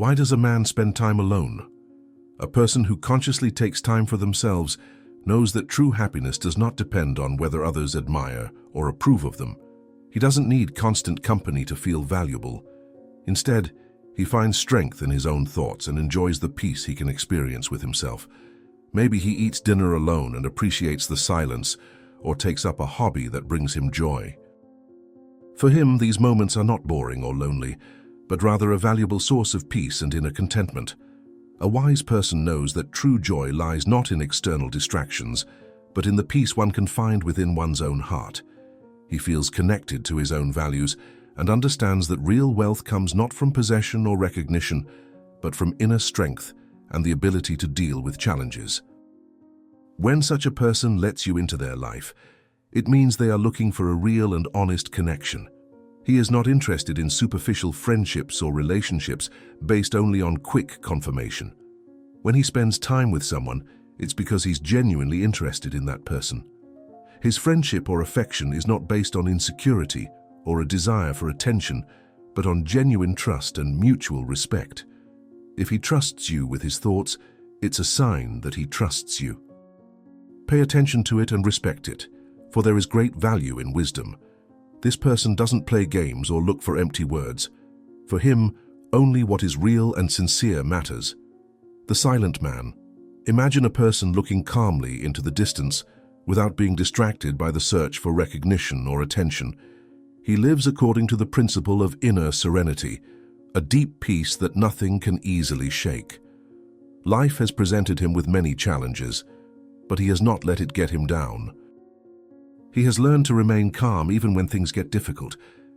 Why does a man spend time alone? A person who consciously takes time for themselves knows that true happiness does not depend on whether others admire or approve of them. He doesn't need constant company to feel valuable. Instead, he finds strength in his own thoughts and enjoys the peace he can experience with himself. Maybe he eats dinner alone and appreciates the silence, or takes up a hobby that brings him joy. For him, these moments are not boring or lonely, but rather a valuable source of peace and inner contentment. A wise person knows that true joy lies not in external distractions, but in the peace one can find within one's own heart. He feels connected to his own values and understands that real wealth comes not from possession or recognition, but from inner strength and the ability to deal with challenges. When such a person lets you into their life, it means they are looking for a real and honest connection. He is not interested in superficial friendships or relationships based only on quick confirmation. When he spends time with someone, it's because he's genuinely interested in that person. His friendship or affection is not based on insecurity or a desire for attention, but on genuine trust and mutual respect. If he trusts you with his thoughts, it's a sign that he trusts you. Pay attention to it and respect it, for there is great value in wisdom. This person doesn't play games or look for empty words. For him, only what is real and sincere matters. The silent man. Imagine a person looking calmly into the distance without being distracted by the search for recognition or attention. He lives according to the principle of inner serenity, a deep peace that nothing can easily shake. Life has presented him with many challenges, but he has not let it get him down. He has learned to remain calm even when things get difficult,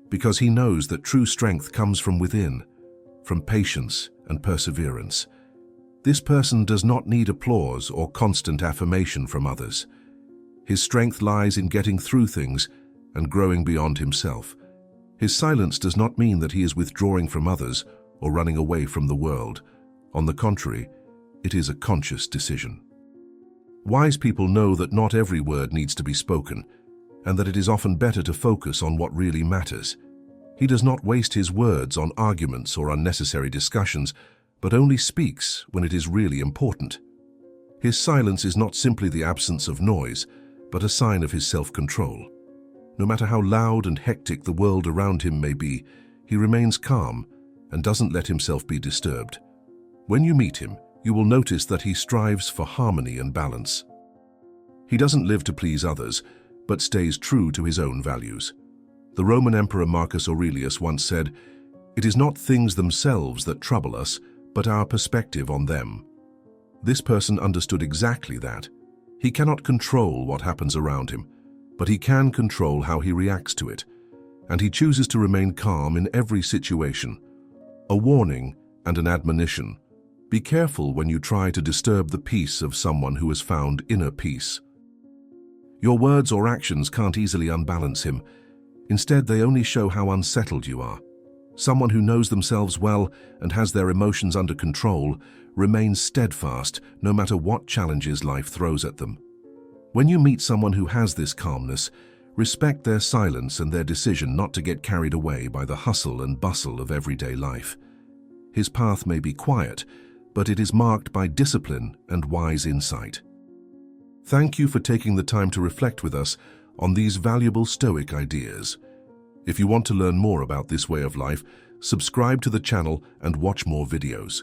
because he knows that true strength comes from within, from patience and perseverance. This person does not need applause or constant affirmation from others. His strength lies in getting through things and growing beyond himself. His silence does not mean that he is withdrawing from others or running away from the world. On the contrary, it is a conscious decision. Wise people know that not every word needs to be spoken, and that it is often better to focus on what really matters. He does not waste his words on arguments or unnecessary discussions, but only speaks when it is really important. His silence is not simply the absence of noise, but a sign of his self-control. No matter how loud and hectic the world around him may be, he remains calm and doesn't let himself be disturbed. When you meet him, you will notice that he strives for harmony and balance. He doesn't live to please others, but stays true to his own values. The Roman Emperor Marcus Aurelius once said, "It is not things themselves that trouble us, but our perspective on them." This person understood exactly that. He cannot control what happens around him, but he can control how he reacts to it, and he chooses to remain calm in every situation. A warning and an admonition: be careful when you try to disturb the peace of someone who has found inner peace. Your words or actions can't easily unbalance him. Instead, they only show how unsettled you are. Someone who knows themselves well and has their emotions under control remains steadfast no matter what challenges life throws at them. When you meet someone who has this calmness, respect their silence and their decision not to get carried away by the hustle and bustle of everyday life. His path may be quiet, but it is marked by discipline and wise insight. Thank you for taking the time to reflect with us on these valuable Stoic ideas. If you want to learn more about this way of life, subscribe to the channel and watch more videos.